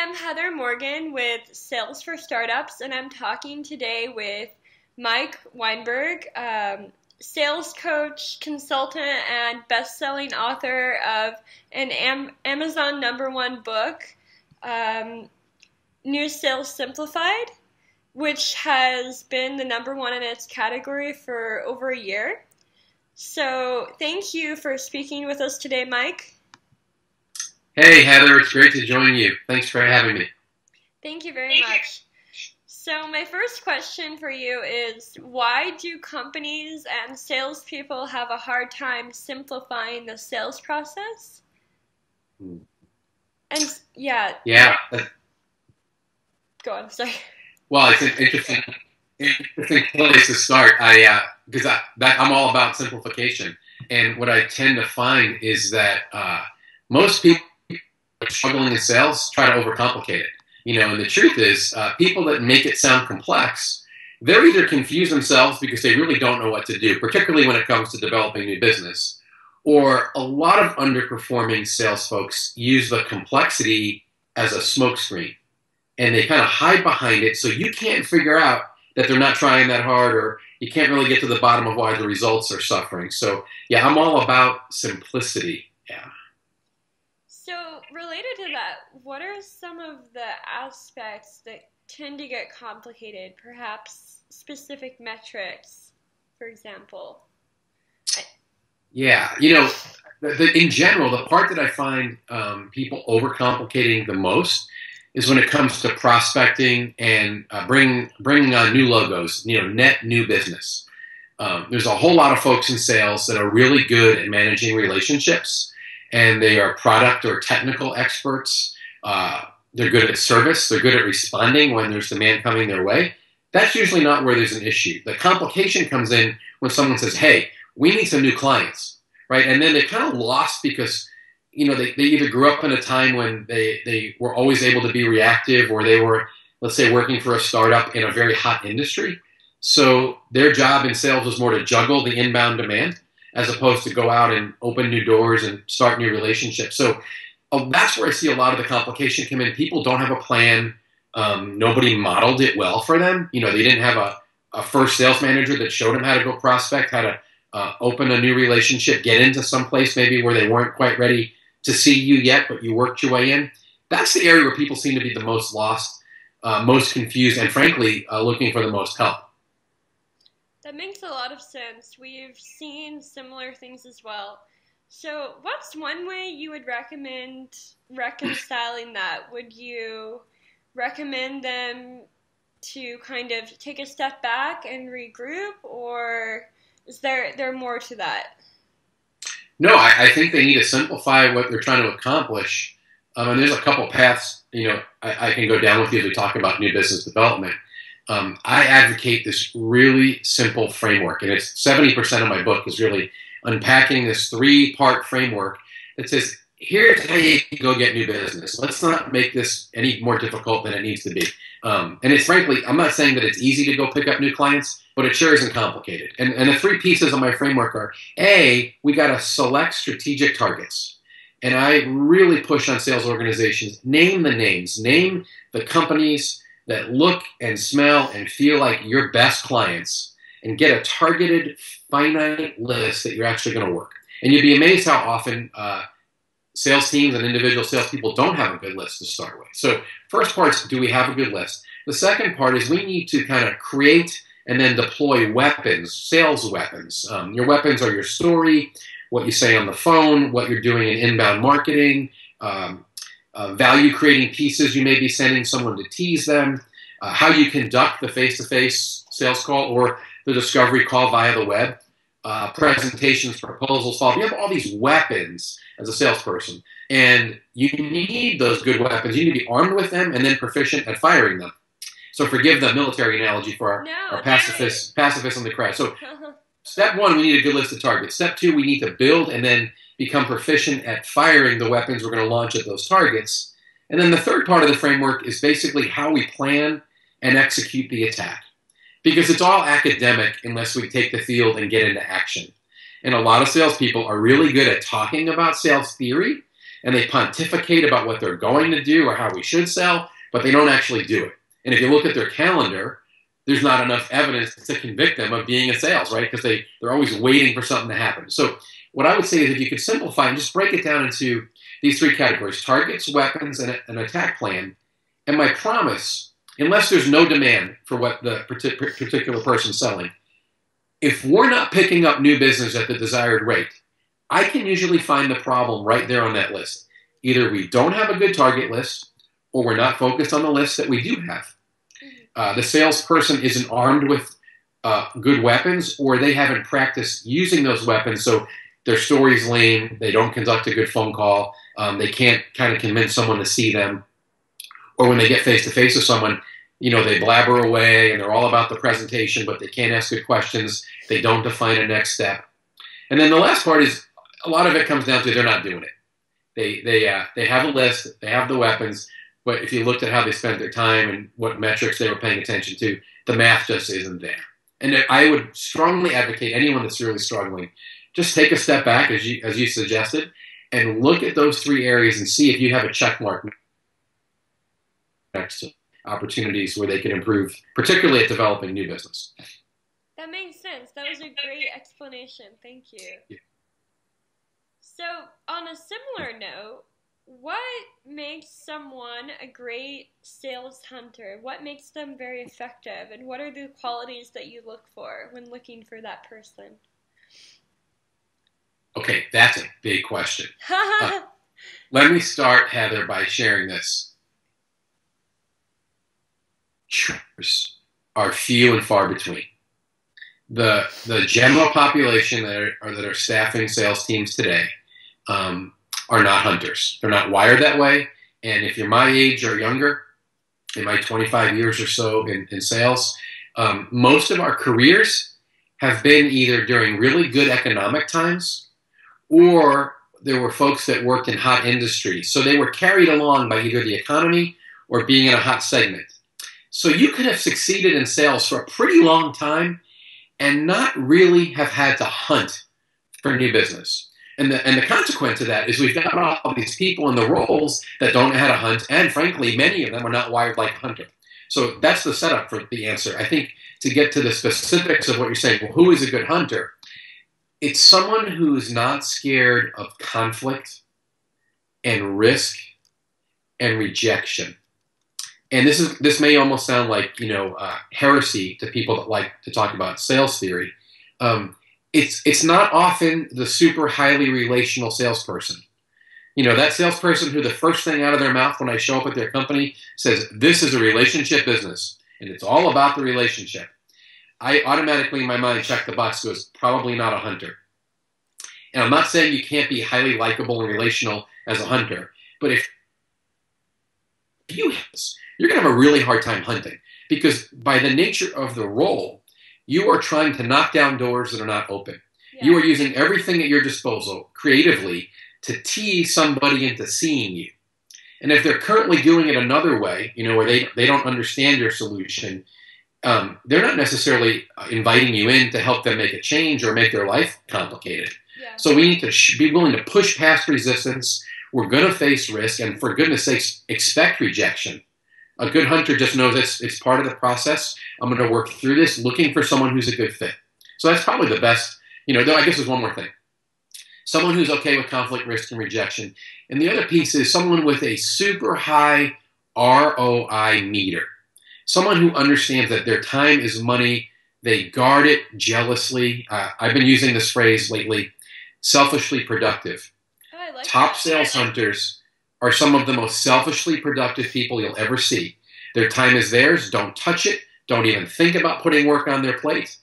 I'm Heather Morgan with Sales for Startups, and I'm talking today with Mike Weinberg, sales coach, consultant, and best-selling author of an Amazon #1 book, New Sales Simplified, which has been the #1 in its category for over a year. So thank you for speaking with us today, Mike. Hey, Heather, it's great to join you. Thanks for having me. Thank you very much. So my first question for you is, why do companies and salespeople have a hard time simplifying the sales process? And yeah. Yeah. Go on, sorry. Well, it's an interesting place to start. Because I'm all about simplification, and what I tend to find is that most people struggling in sales try to overcomplicate it. And the truth is, people that make it sound complex, they're either confuse themselves because they really don't know what to do, particularly when it comes to developing new business, or a lot of underperforming sales folks use the complexity as a smokescreen, and they kind of hide behind it, so you can't figure out that they're not trying that hard, or you can't really get to the bottom of why the results are suffering. So yeah, I'm all about simplicity. Yeah. So related to that, what are some of the aspects that tend to get complicated? Perhaps specific metrics, for example. Yeah, in general, the part that I find people overcomplicating the most is when it comes to prospecting and bringing on new logos, net new business. There's a whole lot of folks in sales that are really good at managing relationships, and they are product or technical experts. They're good at service. They're good at responding when there's demand coming their way. That's usually not where there's an issue. The complication comes in when someone says, hey, we need some new clients, right? And then they're kind of lost because they either grew up in a time when they were always able to be reactive, or they were, let's say, working for a startup in a very hot industry. So their job in sales was more to juggle the inbound demand as opposed to go out and open new doors and start new relationships. So that's where I see a lot of the complication come in. People don't have a plan. Nobody modeled it well for them. They didn't have a first sales manager that showed them how to go prospect, how to open a new relationship, get into some place maybe where they weren't quite ready to see you yet, but you worked your way in. That's the area where people seem to be the most lost, most confused, and frankly, looking for the most help. That makes a lot of sense. We've seen similar things as well. So what's one way you would recommend reconciling that? Would you recommend them to kind of take a step back and regroup, or is there more to that? No, I think they need to simplify what they're trying to accomplish. And there's a couple paths, I can go down with you as we talk about new business development. I advocate this really simple framework, and it's 70% of my book is really unpacking this 3-part framework that says, here's how you go get new business. Let's not make this any more difficult than it needs to be. And it's frankly, I'm not saying that it's easy to go pick up new clients, but it sure isn't complicated. And the 3 pieces of my framework are, A, we got to select strategic targets. And I really push on sales organizations, name the names, name the companies that look and smell and feel like your best clients, and get a targeted, finite list that you're actually going to work. And you'd be amazed how often sales teams and individual salespeople don't have a good list to start with. So first part is, do we have a good list? The second part is we need to kind of create and then deploy weapons, sales weapons. Your weapons are your story, what you say on the phone, what you're doing in inbound marketing, value-creating pieces you may be sending someone to tease them, how you conduct the face-to-face sales call or the discovery call via the web, presentations, proposals, follow-up. You have all these weapons as a salesperson, and you need those good weapons. You need to be armed with them and then proficient at firing them. So forgive the military analogy for our pacifists in the crowd. So step 1, we need a good list of targets. Step 2, we need to build and then become proficient at firing the weapons we're going to launch at those targets. And then the third part of the framework is basically how we plan and execute the attack. Because it's all academic unless we take the field and get into action. And a lot of salespeople are really good at talking about sales theory and they pontificate about what they're going to do or how we should sell, but they don't actually do it. And if you look at their calendar, there's not enough evidence to convict them of being in sales, right? Because they're always waiting for something to happen. So what I would say is if you could simplify and just break it down into these three categories: targets, weapons, and an attack plan. And my promise, unless there's no demand for what the particular person's selling, if we're not picking up new business at the desired rate, I can usually find the problem right there on that list. Either we don't have a good target list, or we're not focused on the list that we do have. The salesperson isn't armed with good weapons, or they haven't practiced using those weapons, so their story's lame, they don't conduct a good phone call, they can't kind of convince someone to see them, or when they get face-to-face with someone, they blabber away and they're all about the presentation, but they can't ask good questions, they don't define a next step. And then the last part is, a lot of it comes down to they're not doing it. They have a list, they have the weapons, but if you looked at how they spent their time and what metrics they were paying attention to, the math just isn't there. And I would strongly advocate anyone that's really struggling, just take a step back, as you suggested, and look at those three areas and see if you have a check mark next to opportunities where they can improve, particularly at developing new business. That makes sense. That was a great explanation. Thank you. Yeah. So, on a similar note, what makes someone a great sales hunter? What makes them very effective? And what are the qualities that you look for when looking for that person? Okay, that's a big question. Let me start, Heather, by sharing this. Are few and far between. The general population that are staffing sales teams today are not hunters. They're not wired that way. And if you're my age or younger, in my 25 years or so in sales, most of our careers have been either during really good economic times, or there were folks that worked in hot industries. So they were carried along by either the economy or being in a hot segment. So you could have succeeded in sales for a pretty long time and not really have had to hunt for new business. And the consequence of that is we've got all these people in the roles that don't know how to hunt, and frankly, many of them are not wired like a hunter. So that's the setup for the answer. I think to get to the specifics of what you're saying, well, who is a good hunter? It's someone who's not scared of conflict and risk and rejection. And this may almost sound like heresy to people that like to talk about sales theory. It's not often the super highly relational salesperson. That salesperson who the first thing out of their mouth when I show up at their company says, "This is a relationship business, and it's all about the relationship." I automatically in my mind check the box, goes, probably not a hunter. And I'm not saying you can't be highly likable and relational as a hunter, but if you have this, you're going to have a really hard time hunting, because by the nature of the role, you are trying to knock down doors that are not open. Yeah. You are using everything at your disposal creatively to tease somebody into seeing you. And if they're currently doing it another way, where they don't understand your solution, they're not necessarily inviting you in to help them make a change or make their life complicated. Yeah. So we need to be willing to push past resistance. We're going to face risk, and for goodness sakes, expect rejection. A good hunter just knows it's part of the process. I'm going to work through this looking for someone who's a good fit. So that's probably the best. Though I guess there's one more thing. Someone who's okay with conflict, risk, and rejection. And the other piece is someone with a super high ROI meter. Someone who understands that their time is money. They guard it jealously. I've been using this phrase lately, selfishly productive. Oh, I like Top that. Sales hunters are some of the most selfishly productive people you'll ever see. Their time is theirs. Don't touch it. Don't even think about putting work on their plate.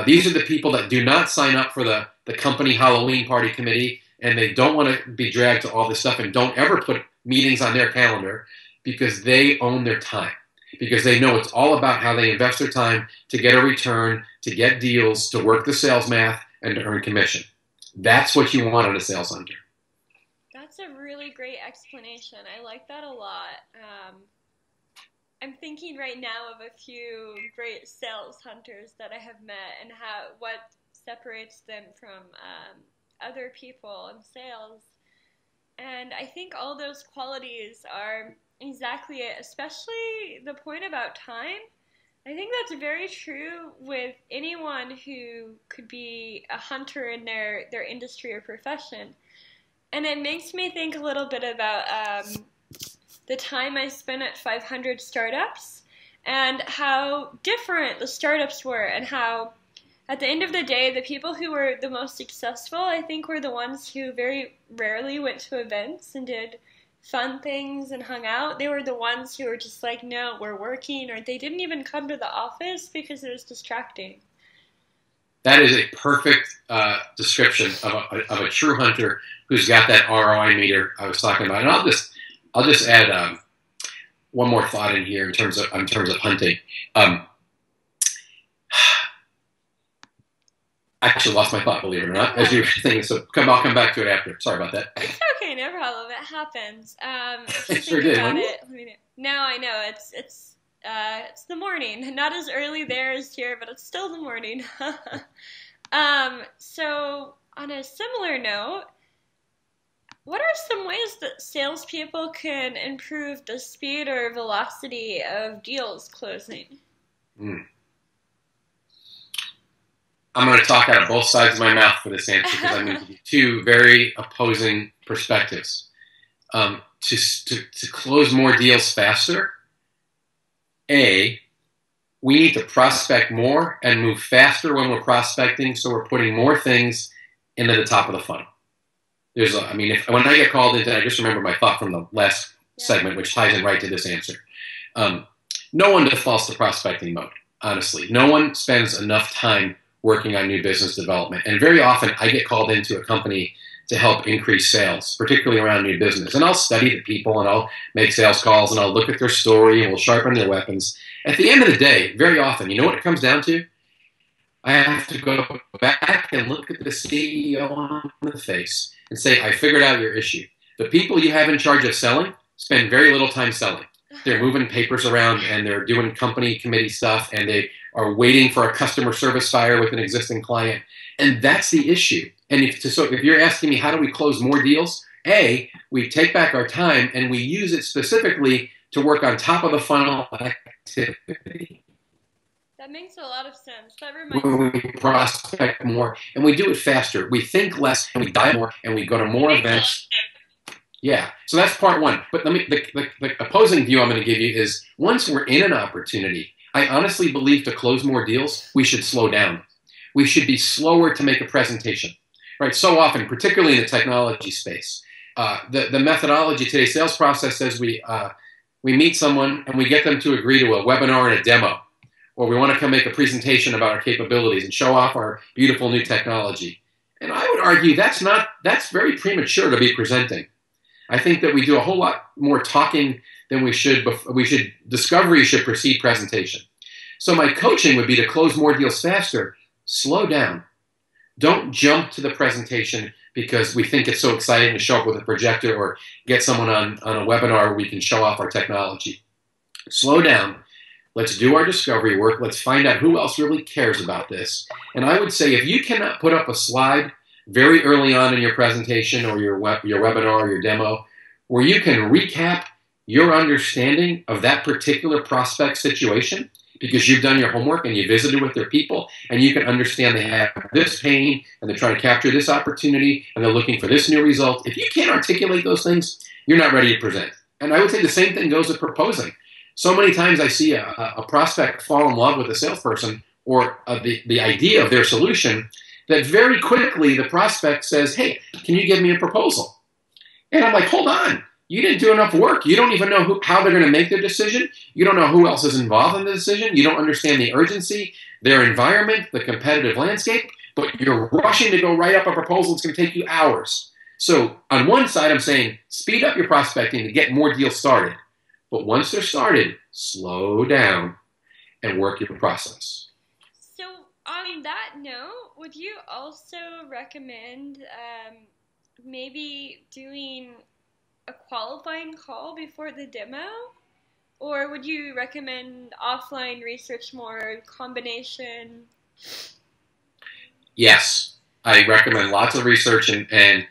These are the people that do not sign up for the company Halloween party committee, and they don't want to be dragged to all this stuff, and don't ever put meetings on their calendar, because they own their time. Because they know it's all about how they invest their time to get a return, to get deals, to work the sales math, and to earn commission. That's what you want in a sales hunter. That's a really great explanation. I like that a lot. I'm thinking right now of a few great sales hunters that I have met, and what separates them from other people in sales. And I think all those qualities are exactly it, especially the point about time. I think that's very true with anyone who could be a hunter in their industry or profession. And it makes me think a little bit about the time I spent at 500 startups and how different the startups were, and how at the end of the day, the people who were the most successful, I think, were the ones who very rarely went to events and did fun things and hung out. They were the ones who were just like, no, we're working, or they didn't even come to the office because it was distracting. That is a perfect description of a true hunter who's got that ROI meter I was talking about. And I'll just add one more thought in here in terms of hunting. I actually lost my thought, believe it or not, as you were thinking. So I'll come back to it after. Sorry about that. It's okay, no problem. It happens. It sure did. Now I know it's the morning. Not as early there as here, but it's still the morning. So on a similar note, what are some ways that salespeople can improve the speed or velocity of deals closing? I'm going to talk out of both sides of my mouth for this answer because I'm going to give you two very opposing perspectives. To close more deals faster, we need to prospect more and move faster when we're prospecting, so we're putting more things into the top of the funnel. When I get called into, I just remember my thought from the last segment, which ties in right to this answer. No one defaults to prospecting mode, honestly. No one spends enough time working on new business development. And very often I get called into a company to help increase sales, particularly around new business. And I'll study the people and I'll make sales calls and I'll look at their story and we'll sharpen their weapons. At the end of the day, very often, you know what it comes down to? I have to go back and look at the CEO on the face and say, I figured out your issue. The people you have in charge of selling spend very little time selling. They're moving papers around and they're doing company committee stuff and they are waiting for a customer service fire with an existing client. And that's the issue. And if you're asking me, how do we close more deals? We take back our time and we use it specifically to work on top of the funnel activity. That makes a lot of sense. That reminds me. When we prospect more and we do it faster. We think less and we dial more and we go to more events. Yeah, so that's part one. But the opposing view I'm going to give you is once we're in an opportunity, I honestly believe to close more deals, we should slow down. We should be slower to make a presentation, right? So often, particularly in the technology space, the methodology today, sales process says we meet someone and we get them to agree to a webinar and a demo, or we want to come make a presentation about our capabilities and show off our beautiful new technology. And I would argue that's very premature to be presenting. I think that we do a whole lot more talking than we should. Discovery should precede presentation. So my coaching would be to close more deals faster. Slow down. Don't jump to the presentation because we think it's so exciting to show up with a projector or get someone on a webinar where we can show off our technology. Slow down. Let's do our discovery work. Let's find out who else really cares about this. And I would say if you cannot put up a slide very early on in your presentation or your webinar or your demo where you can recap your understanding of that particular prospect situation because you've done your homework and you visited with their people and you can understand they have this pain and they're trying to capture this opportunity and they're looking for this new result. If you can't articulate those things, you're not ready to present. And I would say the same thing goes with proposing. So many times I see a prospect fall in love with a salesperson or the idea of their solution that very quickly the prospect says, hey, can you give me a proposal? And I'm like, hold on. You didn't do enough work. You don't even know how they're going to make their decision. You don't know who else is involved in the decision. You don't understand the urgency, their environment, the competitive landscape, but you're rushing to go write up a proposal. It's going to take you hours. So on one side, I'm saying speed up your prospecting to get more deals started. But once they're started, slow down and work your process. So on that note, would you also recommend maybe doing a qualifying call before the demo? Or would you recommend offline research more, combination? Yes, I recommend lots of research and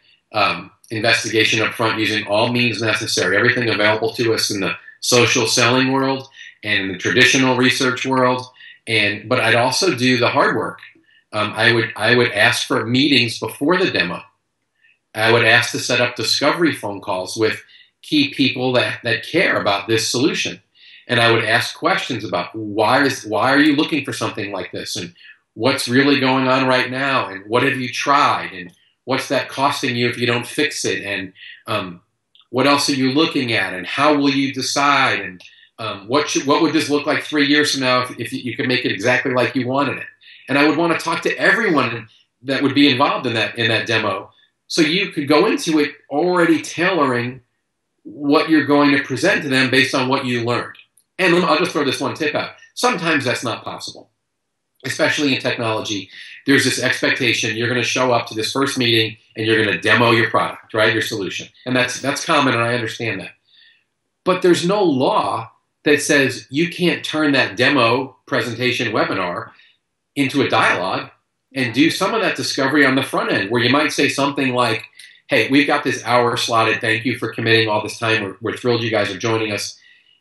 investigation up front using all means necessary, everything available to us in the social selling world and in the traditional research world. But I'd also do the hard work. I would ask for meetings before the demo. I would ask to set up discovery phone calls with key people that care about this solution. And I would ask questions about why are you looking for something like this, and what's really going on right now, and what have you tried, and what's that costing you if you don't fix it, and what else are you looking at, and how will you decide, and what would this look like 3 years from now if you could make it exactly like you wanted it. And I would want to talk to everyone that would be involved in that demo, so you could go into it already tailoring what you're going to present to them based on what you learned. And I'll just throw this one tip out. Sometimes that's not possible, especially in technology. There's this expectation you're going to show up to this first meeting and you're going to demo your product, right, your solution. And that's common, and I understand that. But there's no law that says you can't turn that demo presentation webinar into a dialogue and do some of that discovery on the front end, where you might say something like, hey, we've got this hour slotted. Thank you for committing all this time. We're thrilled you guys are joining us.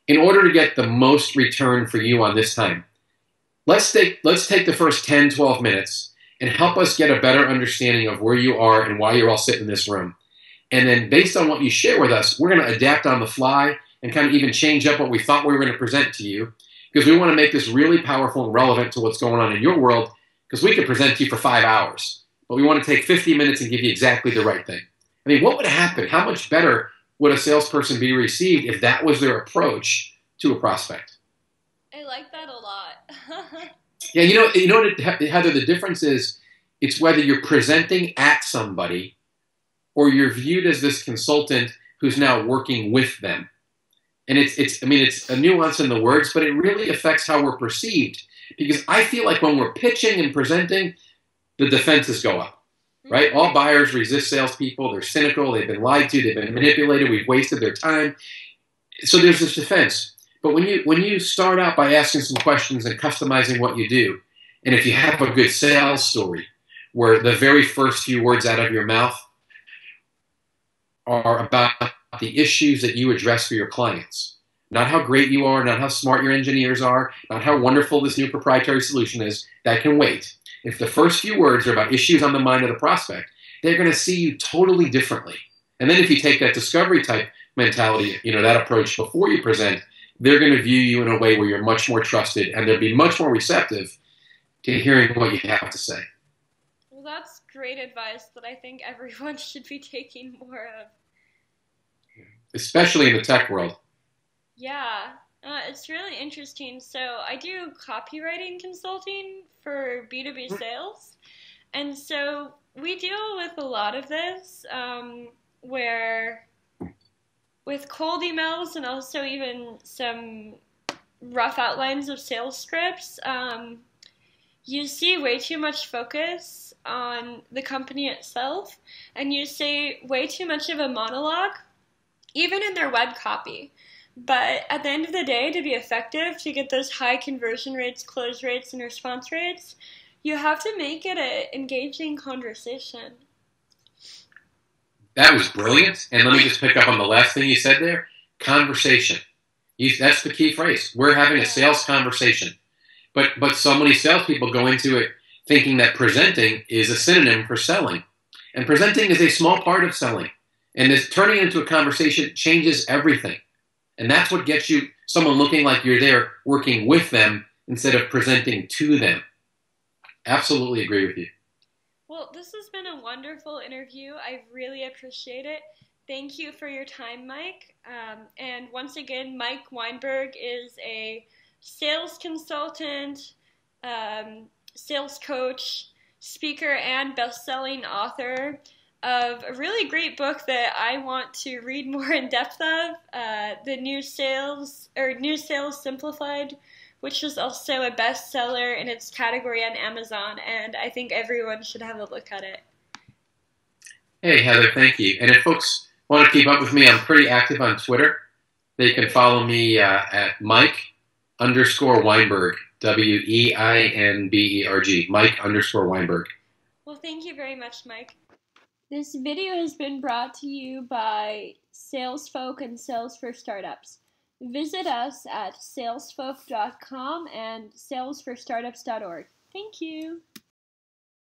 In order to get the most return for you on this time, let's take the first 10, 12 minutes and help us get a better understanding of where you are and why you're all sitting in this room. And then based on what you share with us, we're going to adapt on the fly and kind of even change up what we thought we were going to present to you, because we want to make this really powerful and relevant to what's going on in your world, because we could present to you for 5 hours, but we want to take 50 minutes and give you exactly the right thing. I mean, what would happen? How much better would a salesperson be received if that was their approach to a prospect? I like that a lot. Yeah, you know what, Heather, the difference is, it's whether you're presenting at somebody or you're viewed as this consultant who's now working with them. And it's a nuance in the words, but it really affects how we're perceived. Because I feel like when we're pitching and presenting, the defenses go up, right? All buyers resist salespeople. They're cynical. They've been lied to. They've been manipulated. We've wasted their time. So there's this defense. But when you start out by asking some questions and customizing what you do, and if you have a good sales story where the very first few words out of your mouth are about the issues that you address for your clients, not how great you are, not how smart your engineers are, not how wonderful this new proprietary solution is, that can wait. If the first few words are about issues on the mind of the prospect, they're going to see you totally differently. And then if you take that discovery type mentality, that approach before you present, they're going to view you in a way where you're much more trusted, and they'll be much more receptive to hearing what you have to say. Well, that's great advice that I think everyone should be taking more of. Especially in the tech world. Yeah, it's really interesting. So I do copywriting consulting for B2B sales. And so we deal with a lot of this, where with cold emails and also even some rough outlines of sales scripts, you see way too much focus on the company itself, and you say way too much of a monologue, even in their web copy. But at the end of the day, to be effective, to get those high conversion rates, close rates, and response rates, you have to make it an engaging conversation. That was brilliant. And let me just pick up on the last thing you said there. Conversation. That's the key phrase. We're having a sales conversation. But so many salespeople go into it thinking that presenting is a synonym for selling. And presenting is a small part of selling. And this turning into a conversation changes everything. And that's what gets you someone looking like you're there working with them instead of presenting to them. Absolutely agree with you. Well, this has been a wonderful interview. I really appreciate it. Thank you for your time, Mike. And once again, Mike Weinberg is a sales consultant, sales coach, speaker, and best-selling author of a really great book that I want to read more in depth of, the New Sales Simplified, which is also a bestseller in its category on Amazon, and I think everyone should have a look at it. Hey, Heather, thank you. And if folks want to keep up with me, I'm pretty active on Twitter. They can follow me at Mike_Weinberg, Weinberg, Mike_Weinberg. Well, thank you very much, Mike. This video has been brought to you by Salesfolk and Sales for Startups. Visit us at salesfolk.com and salesforstartups.org. Thank you.